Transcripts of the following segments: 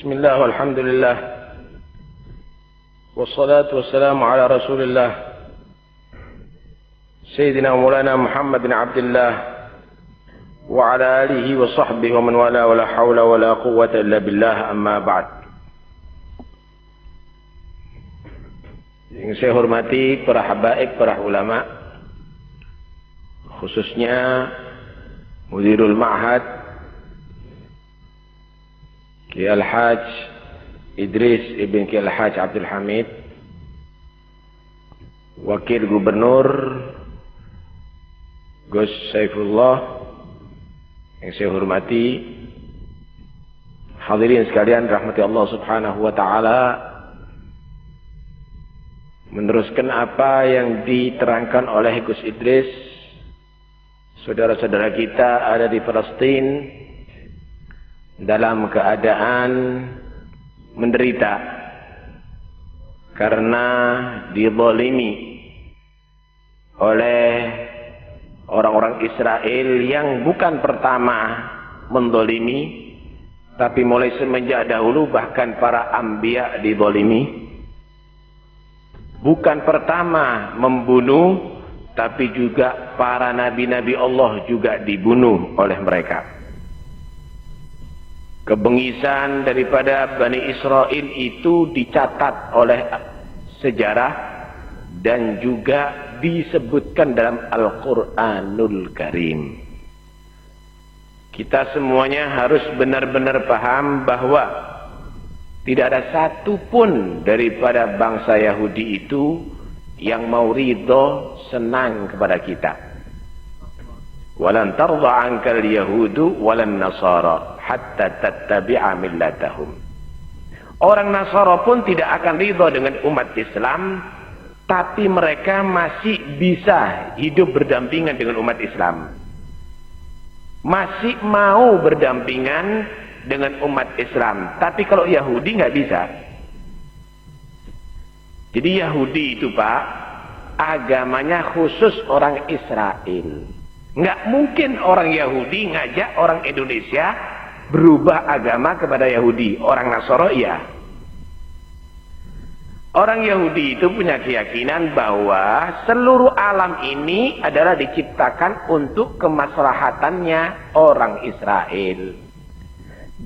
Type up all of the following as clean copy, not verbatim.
Bismillah walhamdulillah wassalatu wassalamu ala rasulillah Sayyidina Maulana Muhammad bin Abdullah wa ala alihi wa sahbihi wa man wala wa la hawla wa la quwwata illa billah amma ba'd. Yang saya hormati para habaib, para ulama, khususnya Mudirul Ma'had Ki Al-Haj Idris Ibn Ki Al-Haj Abdul Hamid, Wakil Gubernur Gus Saifullah, yang saya hormati, hadirin sekalian rahmati Allah Subhanahu wa taala. Meneruskan apa yang diterangkan oleh Gus Idris, saudara-saudara kita ada di Palestin dalam keadaan menderita karena dizalimi oleh orang-orang Israel yang bukan pertama menzalimi, tapi mulai semenjak dahulu bahkan para anbiya dizalimi. Bukan pertama membunuh, tapi juga para nabi-nabi Allah juga dibunuh oleh mereka. Kebengisan daripada Bani Israel itu dicatat oleh sejarah dan juga disebutkan dalam Al-Quranul Karim. Kita semuanya harus benar-benar paham bahwa tidak ada satu pun daripada bangsa Yahudi itu yang mau ridho, senang kepada kita. Walan tarda ankal yahudu walan nasara hatta tattabi'a millatahum. Orang Nasara pun tidak akan ridho dengan umat Islam, tapi mereka masih bisa hidup berdampingan dengan umat Islam. Masih mau berdampingan dengan umat Islam. Tapi kalau Yahudi nggak bisa. Jadi Yahudi itu Pak, agamanya khusus orang Israel. Nggak mungkin orang Yahudi ngajak orang Indonesia berubah agama kepada Yahudi. Orang Nasara iya. Orang Yahudi itu punya keyakinan bahwa seluruh alam ini adalah diciptakan untuk kemaslahatannya orang Israel.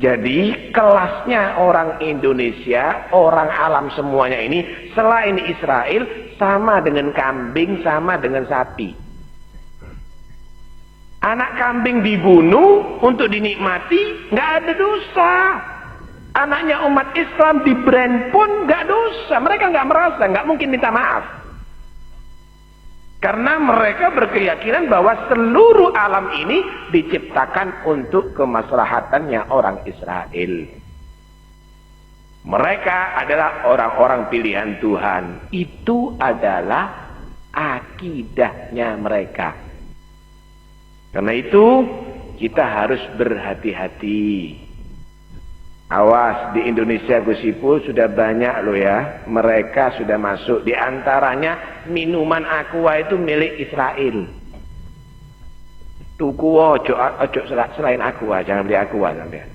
Jadi kelasnya orang Indonesia, orang alam semuanya ini selain Israel sama dengan kambing, sama dengan sapi. Anak kambing dibunuh untuk dinikmati, nggak ada dosa. Anaknya umat Islam di brand pun nggak dosa. Mereka nggak merasa, nggak mungkin minta maaf. Karena mereka berkeyakinan bahwa seluruh alam ini diciptakan untuk kemaslahatannya orang Israel. Mereka adalah orang-orang pilihan Tuhan. Itu adalah akidahnya mereka. Karena itu kita harus berhati-hati. Awas, di Indonesia Gus Ipul sudah banyak loh ya. Mereka sudah masuk. Di antaranya minuman Aqua itu milik Israel. Tuku ojo selain Aqua, jangan beli Aqua sampean.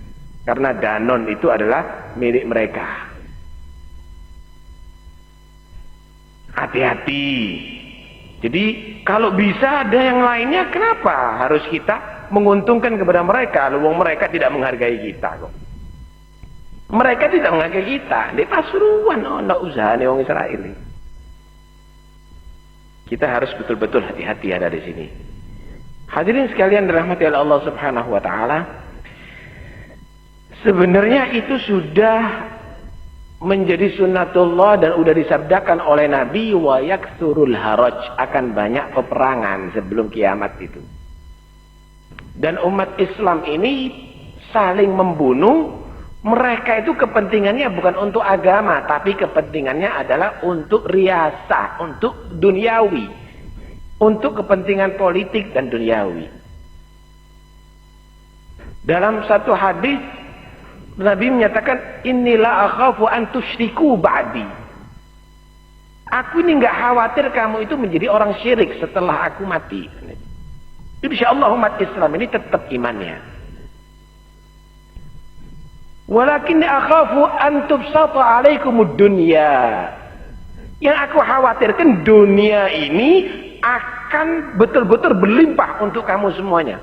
Karena Danone itu adalah milik mereka. Hati-hati. Jadi kalau bisa ada yang lainnya, kenapa harus kita menguntungkan kepada mereka? Lalu mereka tidak menghargai kita kok. Mereka tidak menghargai kita. Di pasuruan ono usaha nih orang Israel. Kita harus betul-betul hati-hati ada di sini. Hadirin sekalian dirahmati oleh Allah Subhanahu wa taala. Sebenarnya itu sudah menjadi sunnatullah dan sudah disabdakan oleh Nabi, wa yaksurul haraj, akan banyak peperangan sebelum kiamat itu. Dan umat Islam ini saling membunuh. Mereka itu kepentingannya bukan untuk agama, tapi kepentingannya adalah untuk riasah, untuk duniawi, untuk kepentingan politik dan duniawi. Dalam satu hadis Nabi menyatakan, inilah akhafu an tusyriku ba'di. Aku ini nggak khawatir kamu itu menjadi orang syirik setelah aku mati. Insya Allah umat Islam ini tetap imannya. Walakinni akhafu an tubsata 'alaikumud dunya. Yang aku khawatirkan dunia ini akan betul-betul berlimpah untuk kamu semuanya.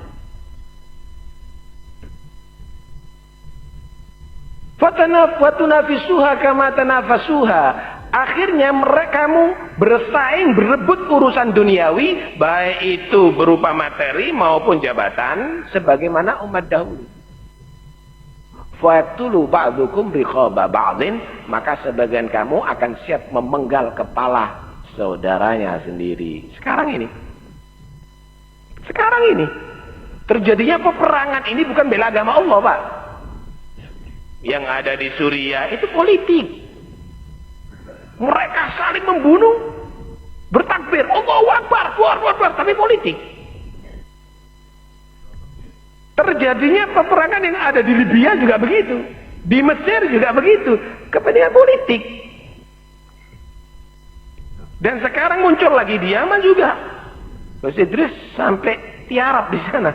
Fatunafisuha kama tanafasuha. Akhirnya kamu bersaing, berebut urusan duniawi, baik itu berupa materi maupun jabatan, sebagaimana umat dahulu. Fa'tulu ba'dukum riqaba ba'din, maka sebagian kamu akan siap memenggal kepala saudaranya sendiri. Sekarang ini terjadinya peperangan ini bukan bela agama Allah, Pak. Yang ada di Suriah itu politik. Mereka saling membunuh, bertakbir, Allahu Akbar, Allahu Akbar, tapi politik. Terjadinya peperangan yang ada di Libya juga begitu, di Mesir juga begitu, kepentingan politik. Dan sekarang muncul lagi di Yaman juga. Gus Idris sampai tiarap di sana.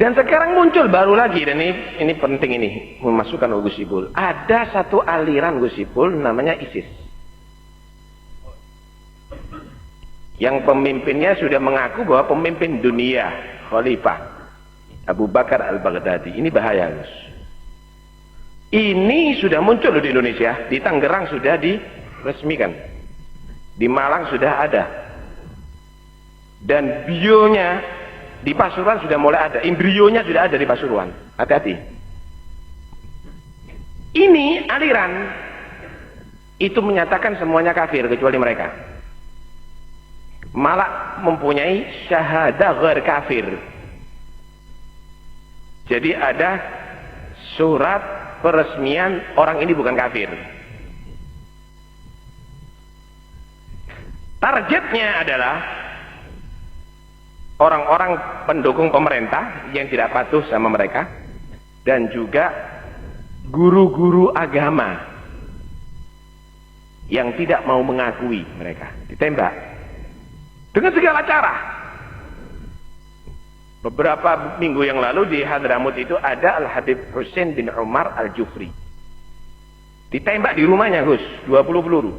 Dan sekarang muncul baru lagi, dan ini penting ini memasukkan Gus Ipul. Ada satu aliran Gus Ipul namanya ISIS. Yang pemimpinnya sudah mengaku bahwa pemimpin dunia, Khalifah Abu Bakar Al-Baghdadi. Ini bahaya, Gus. Ini sudah muncul di Indonesia, di Tangerang sudah diresmikan, di Malang sudah ada, dan bionya di Pasuruan sudah mulai ada, embrionya sudah ada di Pasuruan. Hati-hati. Ini aliran itu menyatakan semuanya kafir kecuali mereka. Malah mempunyai syahadah ghair kafir. Jadi ada surat peresmian orang ini bukan kafir. Targetnya adalah orang-orang pendukung pemerintah yang tidak patuh sama mereka, dan juga guru-guru agama yang tidak mau mengakui mereka, ditembak dengan segala cara. Beberapa minggu yang lalu di Hadramut itu ada Al-Habib Hussein bin Umar Al-Jufri, ditembak di rumahnya, Gus, 20 peluru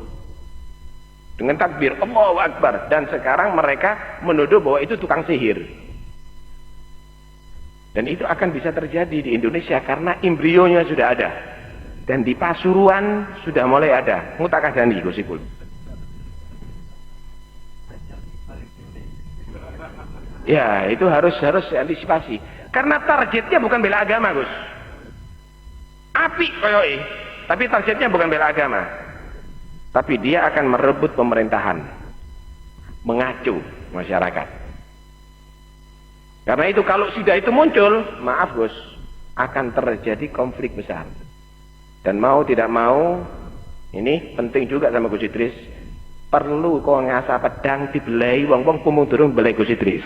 dengan takbir Allahu Akbar. Dan sekarang mereka menuduh bahwa itu tukang sihir. Dan itu akan bisa terjadi di Indonesia karena embrionya sudah ada, dan di Pasuruan sudah mulai ada. Mutakah janji, Gus Ipul? Ya, itu harus antisipasi. Karena targetnya bukan bela agama, Gus. Api koyoi, tapi targetnya bukan bela agama. Tapi dia akan merebut pemerintahan, mengacu masyarakat. Karena itu kalau sudah itu muncul, maaf Gus, akan terjadi konflik besar. Dan mau tidak mau, ini penting juga sama Gus Idris, perlu kau ngasah pedang dibelai wong-wong pumung durung belai Gus Idris.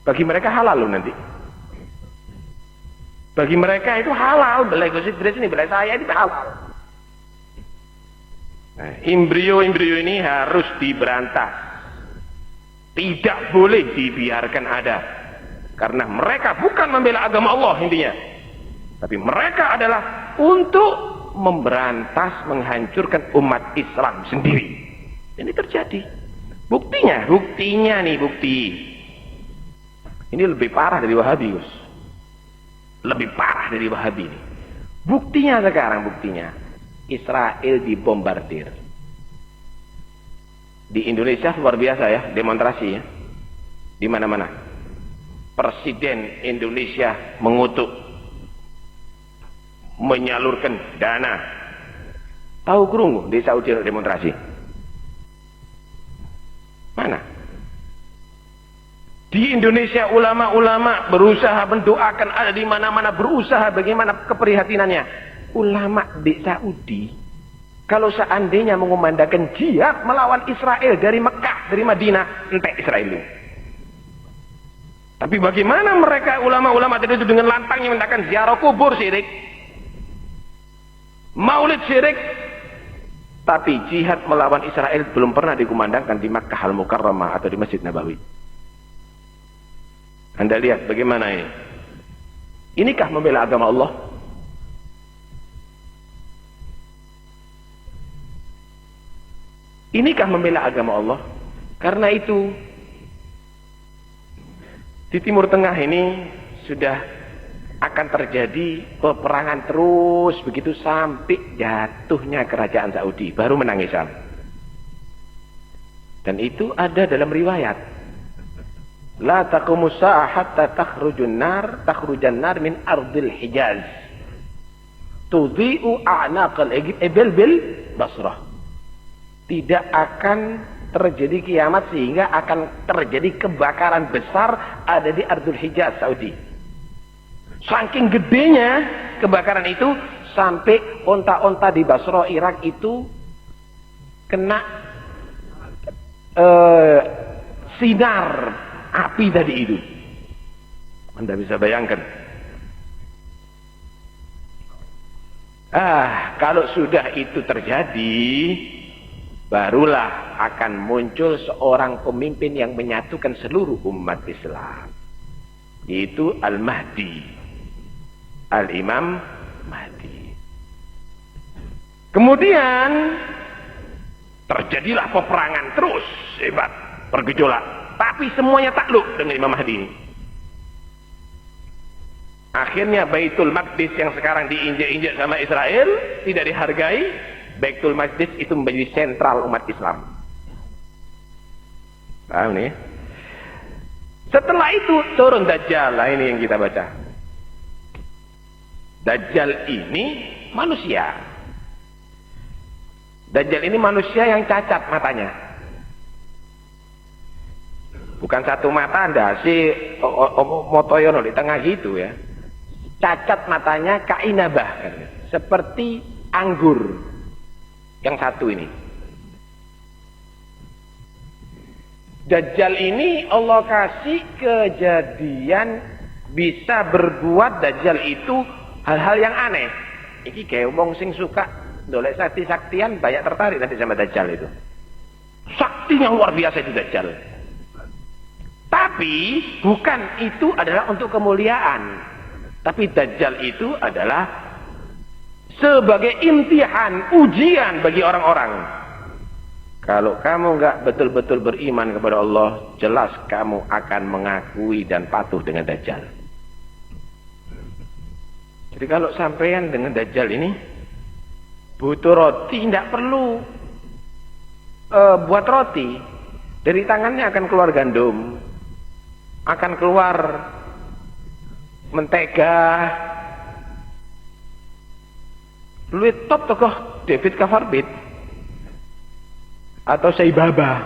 Bagi mereka halal loh nanti. Bagi mereka itu halal, belai Gus Idris ini, belai saya ini halal. Nah, embrio-embrio ini harus diberantas, tidak boleh dibiarkan ada, karena mereka bukan membela agama Allah intinya, tapi mereka adalah untuk memberantas, menghancurkan umat Islam sendiri. Ini terjadi. Buktinya ini lebih parah dari Wahabi, Gus. Lebih parah dari Wahabi ini. Buktinya Israel dibombardir. Di Indonesia luar biasa ya, demonstrasi ya. Di mana-mana. Presiden Indonesia mengutuk, menyalurkan dana. Tahu kerungu di Saudi demonstrasi? Mana? Di Indonesia ulama-ulama berusaha mendoakan, ada di mana-mana berusaha bagaimana keprihatinannya. Ulama di Saudi kalau seandainya mengumandangkan jihad melawan Israel dari Mekah, dari Madinah, entek Israel itu. Tapi bagaimana mereka ulama-ulama tadi itu dengan lantangnya mengatakan ziarah kubur syirik, maulid syirik, Tapi jihad melawan Israel belum pernah dikumandangkan di Makkah Al-Mukarramah atau di Masjid Nabawi. Anda lihat bagaimana ini. Inikah membela agama Allah? Inikah membela agama Allah? Karena itu di Timur Tengah ini sudah akan terjadi peperangan terus begitu sampai jatuhnya kerajaan Saudi, baru menang Islam. Dan itu ada dalam riwayat. La taqumus sa'ah hatta takhrujan nar min ardil Hijaz. Tudhi'u a'naqal ibil bil Basrah. Tidak akan terjadi kiamat sehingga akan terjadi kebakaran besar ada di Ardul Hijaz, Saudi. Saking gedenya kebakaran itu sampai onta-onta di Basra, Irak itu kena sinar api tadi itu. Anda bisa bayangkan. Kalau sudah itu terjadi, barulah akan muncul seorang pemimpin yang menyatukan seluruh umat Islam, yaitu Al-Mahdi, Al-Imam Mahdi. Kemudian terjadilah peperangan terus hebat, bergejolak, tapi semuanya takluk dengan Imam Mahdi ini. Akhirnya Baitul Maqdis yang sekarang diinjak-injak sama Israel tidak dihargai. Baitul Maqdis itu menjadi sentral umat Islam. Paham nih? Setelah itu turun Dajjal. Nah, ini yang kita baca. Dajjal ini manusia. Dajjal ini manusia yang cacat matanya. Bukan satu mata Anda si Motoyono di tengah gitu ya. Cacat matanya kainabah, seperti anggur yang satu ini. Dajjal ini Allah kasih kejadian bisa berbuat Dajjal itu hal-hal yang aneh. Iki kayak wong sing suka dolek sakti-saktian banyak tertarik nanti sama Dajjal itu. Saktinya luar biasa itu Dajjal. Tapi bukan itu adalah untuk kemuliaan. Tapi Dajjal itu adalah sebagai imtihan, ujian bagi orang-orang. Kalau kamu nggak betul-betul beriman kepada Allah, jelas kamu akan mengakui dan patuh dengan Dajjal. Jadi kalau sampean dengan Dajjal ini butuh roti, tidak perlu buat roti. Dari tangannya akan keluar gandum, akan keluar mentega. Luwih top tokoh David Kafarbit atau Saibaba.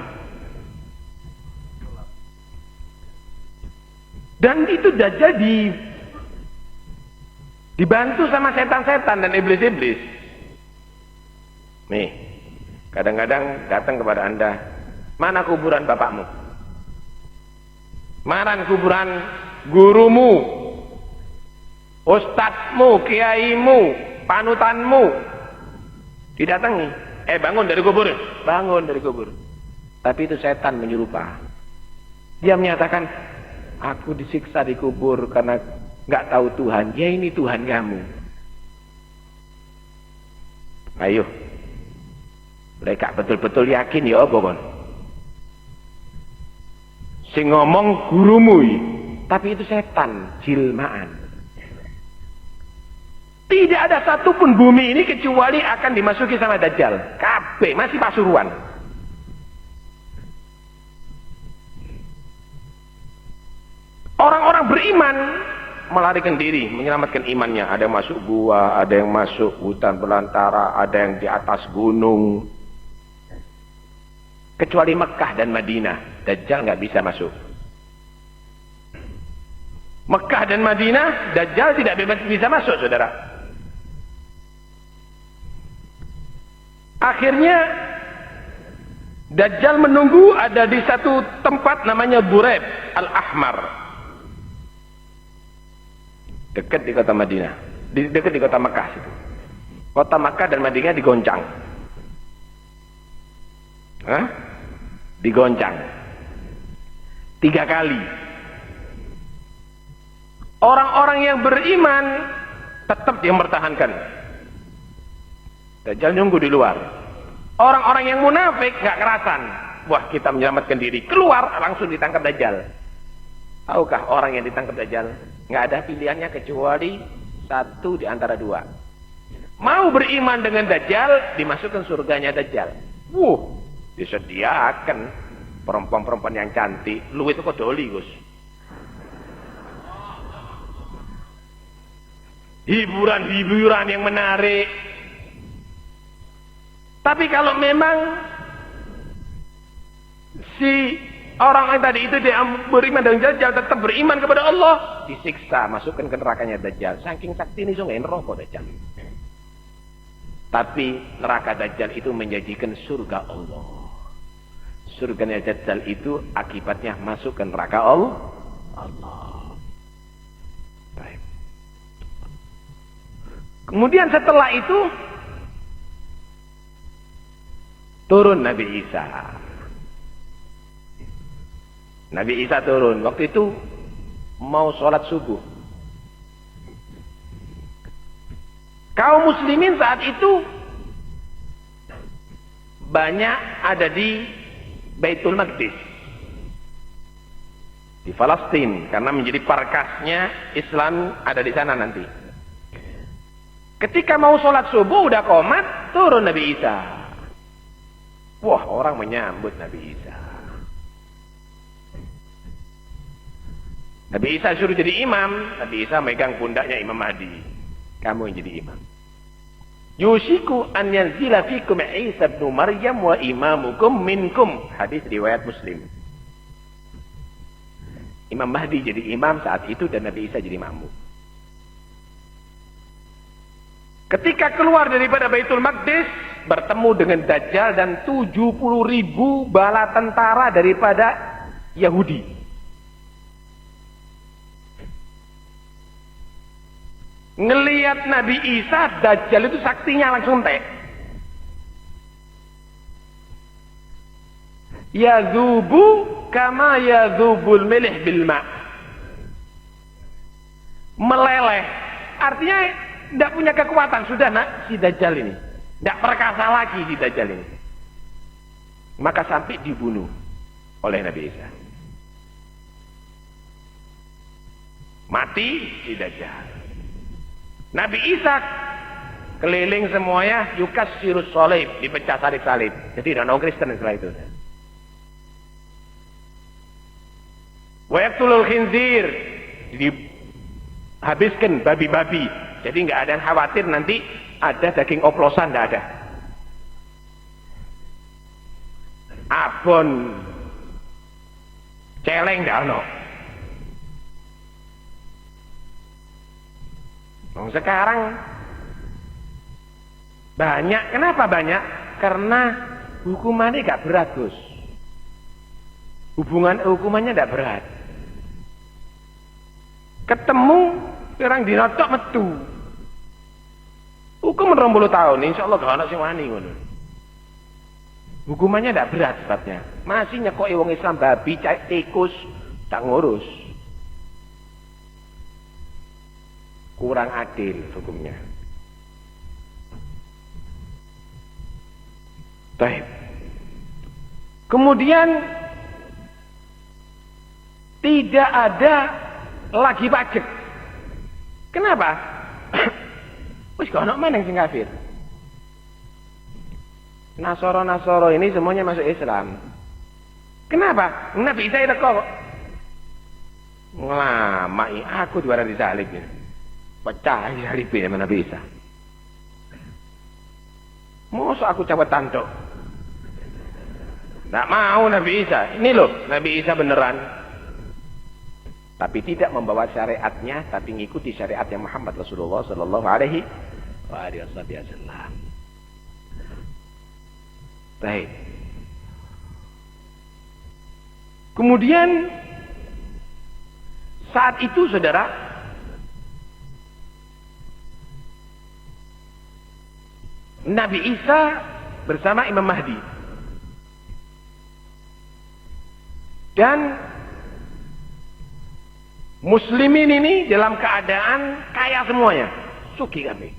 Dan itu Dajjal dibantu sama setan-setan dan iblis-iblis. Nih, kadang-kadang datang kepada Anda, mana kuburan bapakmu? Mana kuburan gurumu, ustadzmu, kiaimu, panutanmu? Didatangi, bangun dari kubur, bangun dari kubur. Tapi itu setan menyerupa. Dia menyatakan, aku disiksa di kubur karena nggak tahu Tuhan. Ya, ini Tuhan kamu. Ayo, mereka betul-betul yakin ya apa kon? Sing ngomong gurumu, tapi itu setan jilmaan. Tidak ada satupun bumi ini kecuali akan dimasuki sama Dajjal. Kabeh masih Pasuruan. Orang-orang beriman melarikan diri, menyelamatkan imannya. Ada yang masuk gua, ada yang masuk hutan belantara, ada yang di atas gunung. Kecuali Mekah dan Madinah, Dajjal nggak bisa masuk. Mekah dan Madinah, Dajjal tidak bisa masuk, saudara. Akhirnya Dajjal menunggu ada di satu tempat namanya Bureb Al-Ahmar, dekat di kota Madinah, dekat di kota Mekah situ. Kota Mekah dan Madinah digoncang. Hah? Digoncang 3 kali. Orang-orang yang beriman tetap dia mempertahankan. Dajjal nunggu di luar. Orang-orang yang munafik gak kerasan. Wah, kita menyelamatkan diri, keluar langsung ditangkap Dajjal. Tahukah orang yang ditangkap Dajjal gak ada pilihannya kecuali satu di antara 2. Mau beriman dengan Dajjal, dimasukkan surganya Dajjal. Disediakan perempuan-perempuan yang cantik. Lu itu kok doli, Gus. Hiburan-hiburan yang menarik. Tapi kalau memang si orang yang tadi itu dia beriman dengan Dajjal, tetap beriman kepada Allah, disiksa, masukkan ke nerakanya Dajjal. Saking sakti ini sungai neraka Dajjal. Tapi neraka Dajjal itu menjanjikan surga Allah. Surganya Dajjal itu akibatnya masuk ke neraka Allah. Baik. Kemudian setelah itu turun Nabi Isa. Nabi Isa turun. Waktu itu mau sholat subuh. Kaum muslimin saat itu banyak ada di Baitul Maqdis, di Palestina, karena menjadi markasnya Islam ada di sana nanti. Ketika mau sholat subuh udah qomat, turun Nabi Isa. Wah, orang menyambut Nabi Isa. Nabi Isa suruh jadi imam. Nabi Isa megang pundaknya Imam Mahdi. Kamu yang jadi imam. Yusiku an yanzila fikum Isa ibn Maryam wa imamukum minkum. Hadis riwayat Muslim. Imam Mahdi jadi imam saat itu dan Nabi Isa jadi makmum. Ketika keluar daripada Baitul Maqdis, bertemu dengan Dajjal dan 70.000 bala tentara daripada Yahudi. Ngelihat Nabi Isa, Dajjal itu saktinya langsung tek. Yadzubu kama yadzubul milih bil ma'. Meleleh. Artinya tidak punya kekuatan sudah nak si Dajjal ini. Tidak perkasa lagi si Dajjal ini. Maka sampai dibunuh oleh Nabi Isa. Mati si Dajjal. Nabi Isa keliling semuanya, yukas sirus solib, dipecah salib-salib. Jadi tidak ada Kristen setelah itu. Wayaqtulul khinzir, dihabiskan babi-babi. Jadi nggak ada yang khawatir nanti ada daging oplosan, nggak ada. Abon, celeng nggak ada. Sekarang banyak. Kenapa banyak? Karena hukumannya gak berat, Gus. Hukumannya gak berat. Ketemu orang dinotok metu. Hukum 20 tahun, insya Allah gak ada sing wani ngono. Hukumannya gak berat sebabnya. Masih nyekoki wong Islam babi, tikus, tak ngurus. Kurang adil hukumnya. Baik. Kemudian tidak ada lagi pajak. Kenapa? Wis gak ono meneng sing kafir. Nasoro ini semuanya masuk Islam. Kenapa? Nabi Isa itu kok lama aku juara disalib ya. Pecah salibnya sama Nabi Isa. Masa aku cabut tantok? Tidak mau Nabi Isa. Ini loh Nabi Isa beneran. Tapi tidak membawa syariatnya, tapi mengikuti syariatnya Muhammad Rasulullah Sallallahu Alaihi Wasallam. Baik. Kemudian saat itu saudara, Nabi Isa bersama Imam Mahdi. Dan muslimin ini dalam keadaan kaya semuanya. Sugih kabeh.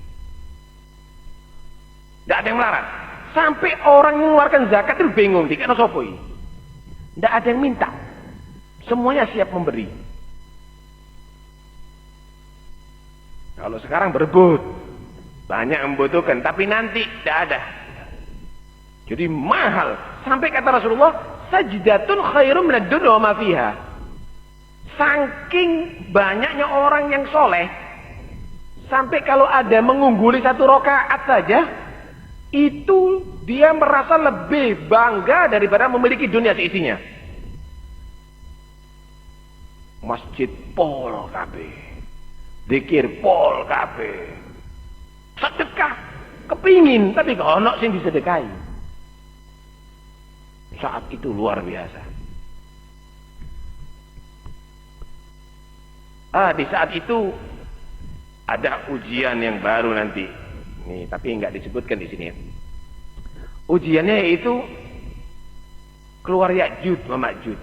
Tidak ada yang melarang. Sampai orang yang mengeluarkan zakat itu bingung. Dikana sapa iki? Tidak ada yang minta. Semuanya siap memberi. Kalau sekarang berebut. Banyak yang membutuhkan. Tapi nanti tidak ada. Jadi mahal. Sampai kata Rasulullah, sajdatun khairum minad dunya wa ma fiha. Saking banyaknya orang yang soleh, sampai kalau ada mengungguli 1 rakaat saja, itu dia merasa lebih bangga daripada memiliki dunia seisinya. Masjid pol kabeh, zikir pol kabeh, sedekah kepingin, tapi kok ono sing disedekahi. Saat itu luar biasa. Di saat itu ada ujian yang baru nanti. Nih, tapi nggak disebutkan di sini. Ujiannya yaitu keluar Ya'juj wa Ma'juj.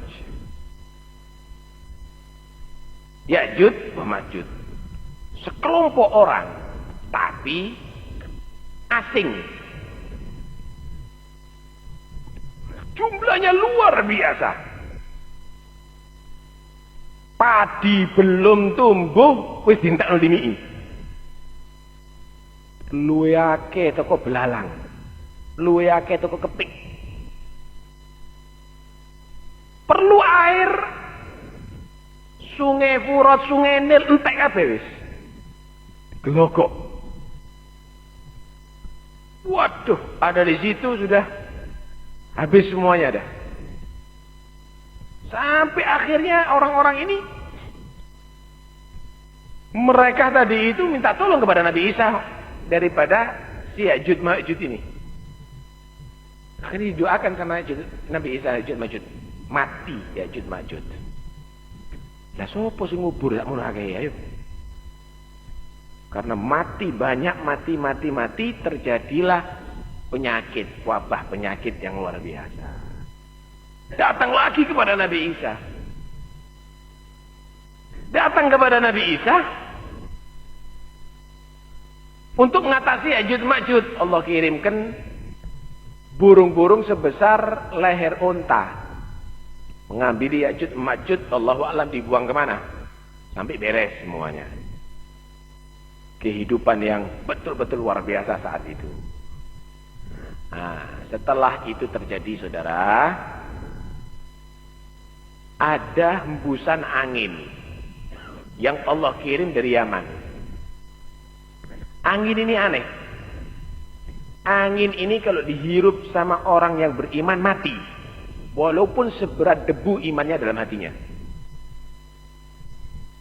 Ya'juj wa Ma'juj. Sekelompok orang, tapi asing. Jumlahnya luar biasa. Padi belum tumbuh wis dintakno dimiki. Luwe akeh toko belalang. Luwe akeh toko kepik. Perlu air. Sungai Furat, Sungai Nil entek kabeh wis. Glogok. Waduh, ada di situ sudah habis semuanya dah. Sampai akhirnya orang-orang ini, mereka tadi itu minta tolong kepada Nabi Isa daripada si Ya'juj Ma'juj ini. Akhirnya didoakan sama Nabi Isa Ya'juj Ma'juj. Mati Ya'juj Ma'juj. Lah sopo sing ngubur sak ngono akeh ayo. Karena mati banyak, mati terjadilah penyakit, wabah penyakit yang luar biasa. Datang lagi kepada Nabi Isa. Datang kepada Nabi Isa untuk mengatasi Ya'juj Ma'juj. Allah kirimkan burung-burung sebesar leher unta. Mengambil Ya'juj Ma'juj, Allahu a'lam dibuang kemana. Sampai beres semuanya. Kehidupan yang betul-betul luar biasa saat itu. Nah, setelah itu terjadi, saudara, ada hembusan angin yang Allah kirim dari Yaman. Angin ini aneh. Angin ini kalau dihirup sama orang yang beriman mati. Walaupun seberat debu imannya dalam hatinya.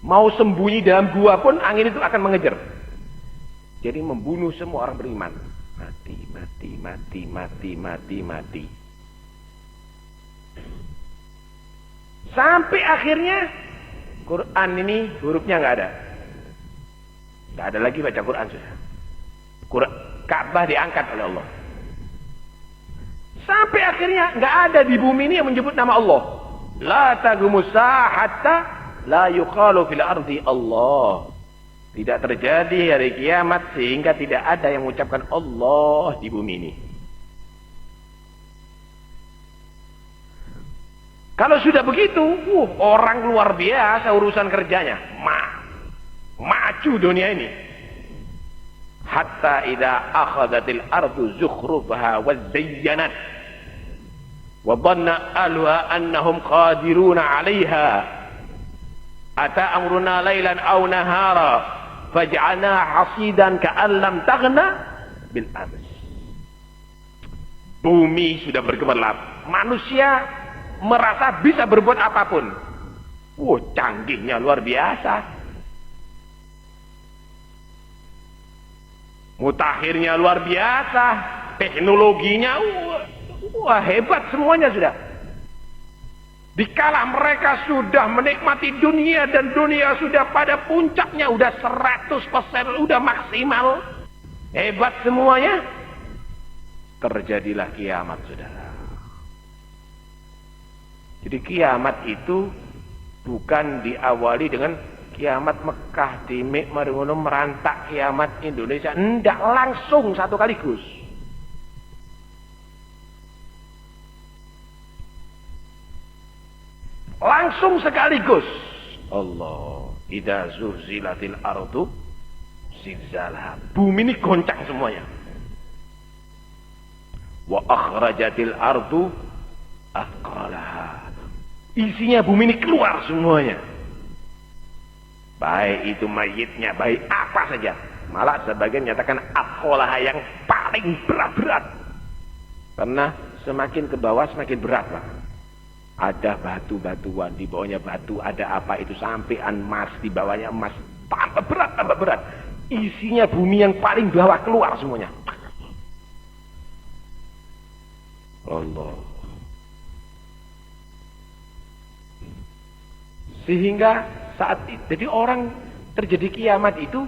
Mau sembunyi dalam gua pun angin itu akan mengejar. Jadi membunuh semua orang beriman. Mati. Sampai akhirnya Quran ini hurufnya nggak ada. Nggak ada lagi baca Quran sudah. Ka'bah diangkat oleh Allah. Sampai akhirnya nggak ada di bumi ini yang menyebut nama Allah. La tagumusah hatta la yuqalu fil ardi Allah. Tidak terjadi hari kiamat sehingga tidak ada yang mengucapkan Allah di bumi ini. Kalau sudah begitu, orang luar biasa urusan kerjanya. Maju dunia ini. Hatta idza akhadhatil ardu zukhrufaha wa zayyanat wa dhanna ahluha annahum qadiruna 'alayha ata amruna lailan aw nahara faj'alna hasidan ka'an lam taghna bil ams. Bumi sudah bergemerlap. Manusia merasa bisa berbuat apapun. Canggihnya luar biasa. Mutakhirnya luar biasa. Teknologinya hebat semuanya sudah. Dikala mereka sudah menikmati dunia dan dunia sudah pada puncaknya, udah 100%, udah maksimal, hebat semuanya, terjadilah kiamat, saudara. Jadi kiamat itu bukan diawali dengan kiamat Mekah di Maringono merantak kiamat Indonesia. Tidak langsung satu kaligus. Langsung sekaligus. Allah, idza zulzilatil ardu zilzalaha. Bumi ini goncang semuanya. Wa akhrajatil ardu athqalaha. Isinya bumi ini keluar semuanya. Baik itu mayitnya, baik apa saja. Malah sebagian menyatakan athqalaha yang paling berat-berat. Karena semakin ke bawah semakin berat, Pak. Ada batu-batuan, di bawahnya batu, ada apa itu sampean emas, di bawahnya emas, tambah berat, tambah berat. Isinya bumi yang paling bawah keluar semuanya. Allah. Sehingga saat itu, jadi orang terjadi kiamat itu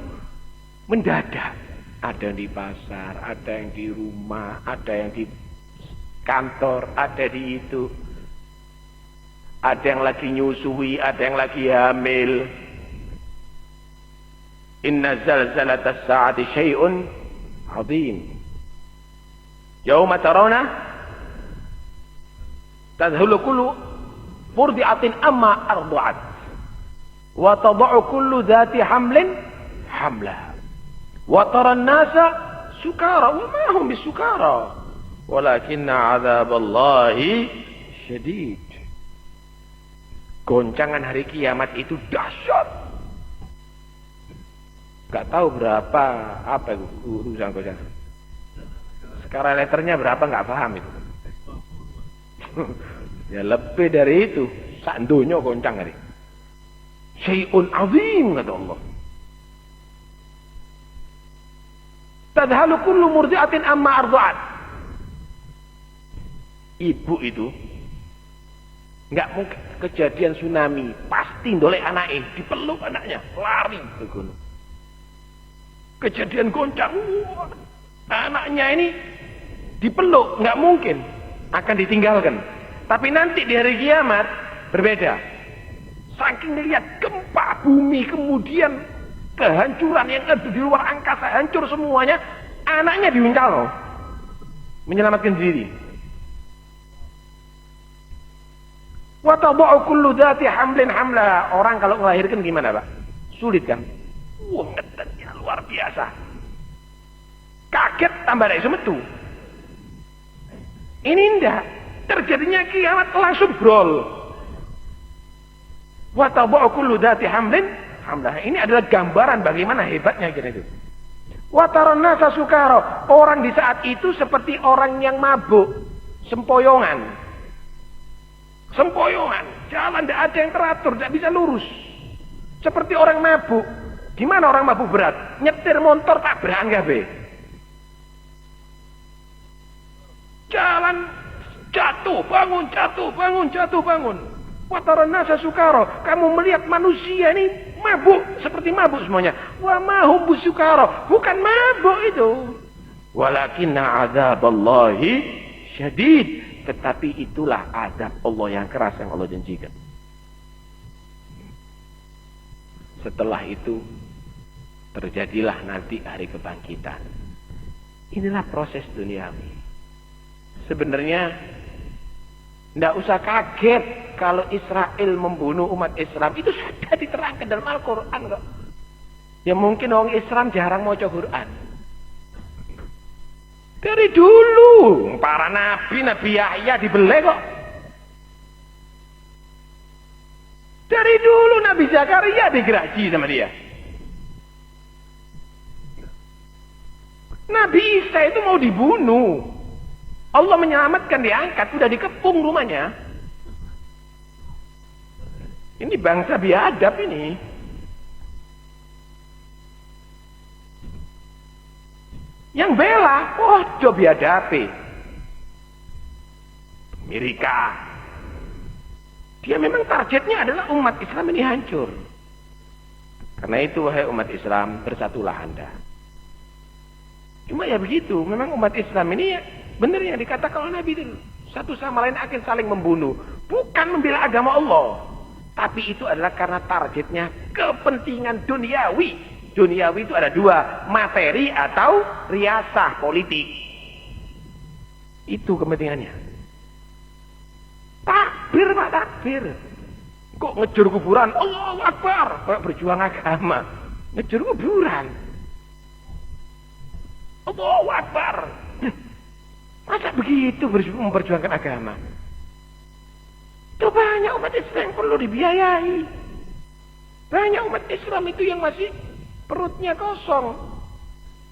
mendadak. Ada yang di pasar, ada yang di rumah, ada yang di kantor, ada di itu. Ada yang lagi nyusui, ada yang lagi hamil. Inna zalzalatas sa'ati syai'un 'adzim. Yauma tarawna tadhulu kullu murdi'atin amma arda'at wa tad'u kullu dhati hamlin hamlaha wa tara an-nasa sukara wa ma hum bisukara walakinna 'adzaballahi syadid. Goncangan hari kiamat itu dahsyat. Gak tahu berapa apa itu urusan goncangan. Sekarang letternya berapa nggak paham itu. Ya lebih dari itu. Sak donya goncang hari. Syai'un azim kata Allah. Tadhalu kullu murdi'atin amma arda'at. Ibu itu nggak mungkin kejadian tsunami, pasti ndolek anaknya, dipeluk anaknya, lari ke gunung. Kejadian goncang, anaknya ini dipeluk, nggak mungkin akan ditinggalkan. Tapi nanti di hari kiamat berbeda. Saking lihat gempa bumi, kemudian kehancuran yang ada di luar angkasa, hancur semuanya, anaknya diuncal, menyelamatkan diri. Wa tad'u kullu dhati hamlin hamlaha. Orang kalau melahirkan gimana, Pak? Sulit kan? Wah, ngetetnya luar biasa. Kaget tambah dari semetu. Ini indah. Terjadinya kiamat langsung brol. Wa tad'u kullu dhati hamlin hamlaha. Ini adalah gambaran bagaimana hebatnya gitu. Wa taran nasa sukara. Orang di saat itu seperti orang yang mabuk, sempoyongan. Sempoyongan, jalan tidak ada yang teratur, tidak bisa lurus. Seperti orang mabuk. Gimana orang mabuk berat? Nyetir motor tabrakan kabeh. Jalan jatuh, bangun, jatuh, bangun, jatuh, bangun. Wa taran nasa sukara. Kamu melihat manusia ini mabuk, seperti mabuk semuanya. Wa ma hum bisukara. Bukan mabuk itu. Walakinna 'adzaballahi syadid. Tetapi itulah azab Allah yang keras yang Allah janjikan. Setelah itu terjadilah nanti hari kebangkitan. Inilah proses duniawi. Sebenarnya tidak usah kaget kalau Israel membunuh umat Islam. Itu sudah diterangkan dalam Al-Quran kok. Ya mungkin orang Islam jarang mau Quran. Dari dulu para nabi Yahya dibeleh kok. Dari dulu Nabi Zakaria digeraji sama dia. Nabi Isa itu mau dibunuh. Allah menyelamatkan, diangkat, udah dikepung rumahnya. Ini bangsa biadab ini. Yang bela, coba biadabe. Amerika. Dia memang targetnya adalah umat Islam ini hancur. Karena itu wahai umat Islam, bersatulah Anda. Cuma ya begitu, memang umat Islam ini ya benar yang dikatakan oleh Nabi itu. Satu sama lain akan saling membunuh. Bukan membela agama Allah. Tapi itu adalah karena targetnya kepentingan duniawi. Duniawi itu ada dua, materi atau riasah politik. Itu kepentingannya. Takbir Pak, takbir. Kok ngejar kuburan? Allahu Akbar. Kok berjuang agama? Ngejar kuburan. Allahu Akbar. Masa begitu memperjuangkan agama? Itu banyak umat Islam yang perlu dibiayai. Banyak umat Islam itu yang masih perutnya kosong.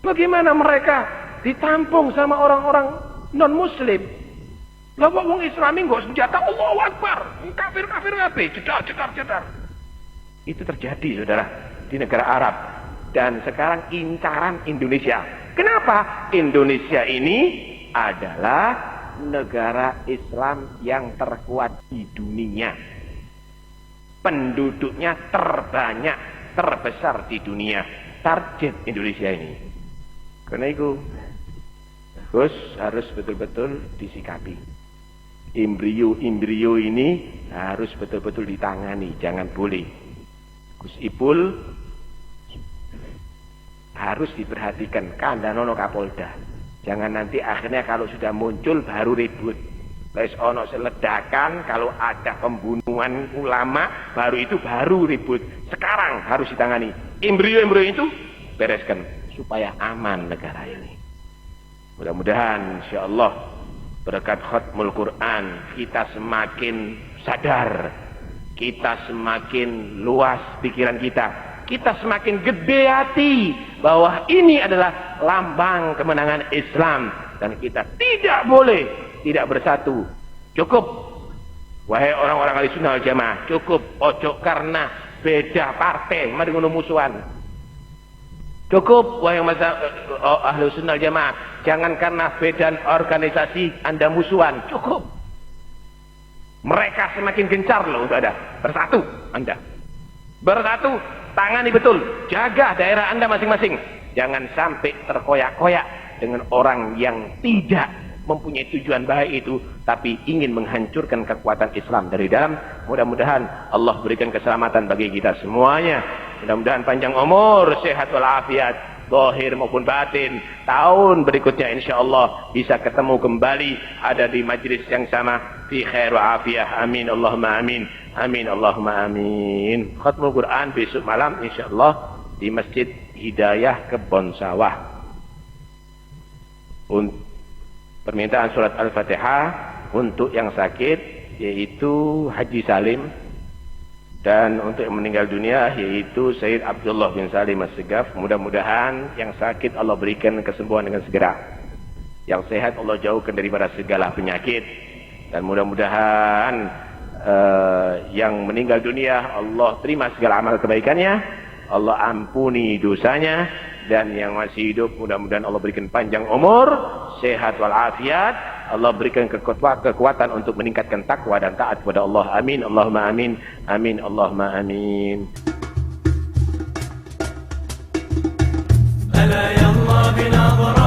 Bagaimana mereka ditampung sama orang-orang non-muslim? Lah wong Islami nggo senjata Allahu Akbar. Kafir-kafir kabeh, jedar. Itu terjadi Saudara di negara Arab dan sekarang incaran Indonesia. Kenapa? Indonesia ini adalah negara Islam yang terkuat di dunia. Penduduknya terbanyak, terbesar di dunia. Target Indonesia ini. Karena itu Gus harus betul-betul disikapi. Embrio ini harus betul-betul ditangani, jangan boleh. Gus Ipul harus diperhatikan, kandhanono Kapolda. Jangan nanti akhirnya kalau sudah muncul baru ribut. Wis ono seledakan, kalau ada pembunuhan ulama baru ribut. Sekarang harus ditangani. Embrio itu bereskan supaya aman negara ini. Mudah-mudahan insyaallah berkat khatmul Quran kita semakin sadar, kita semakin luas pikiran kita semakin gede hati bahwa ini adalah lambang kemenangan Islam dan kita tidak boleh tidak bersatu. Cukup wahai orang-orang Ahlussunnah wal Jamaah, cukup ojo karena beda partai mari ngono musuhan. Cukup wahai Ahlussunnah wal Jamaah, jangan karena beda organisasi Anda musuhan. Cukup. Mereka semakin gencar loh untuk ada bersatu Anda. Bersatu, tangani betul, jaga daerah Anda masing-masing. Jangan sampai terkoyak-koyak dengan orang yang tidak mempunyai tujuan baik itu, tapi ingin menghancurkan kekuatan Islam dari dalam. Mudah-mudahan Allah berikan keselamatan bagi kita semuanya. Mudah-mudahan panjang umur, sehat walafiat, zahir maupun batin. Tahun berikutnya insyaallah bisa ketemu kembali ada di majlis yang sama fi khair wa afiyah. Amin Allahumma amin. Amin Allahumma amin. Khatmul Quran besok malam insyaallah di Masjid Hidayah Kebon Sawah. Permintaan surat Al-Fatihah untuk yang sakit yaitu Haji Salim, dan untuk yang meninggal dunia yaitu Sayyid Abdullah bin Salim As-Segaf. Mudah-mudahan yang sakit Allah berikan kesembuhan dengan segera, yang sehat Allah jauhkan daripada segala penyakit, dan mudah-mudahan yang meninggal dunia Allah terima segala amal kebaikannya, Allah ampuni dosanya, dan yang masih hidup mudah-mudahan Allah berikan panjang umur, sehat walafiat, Allah berikan kekuatan untuk meningkatkan takwa dan taat kepada Allah. Amin Allahumma amin. Amin Allahumma amin. Ala ya Allah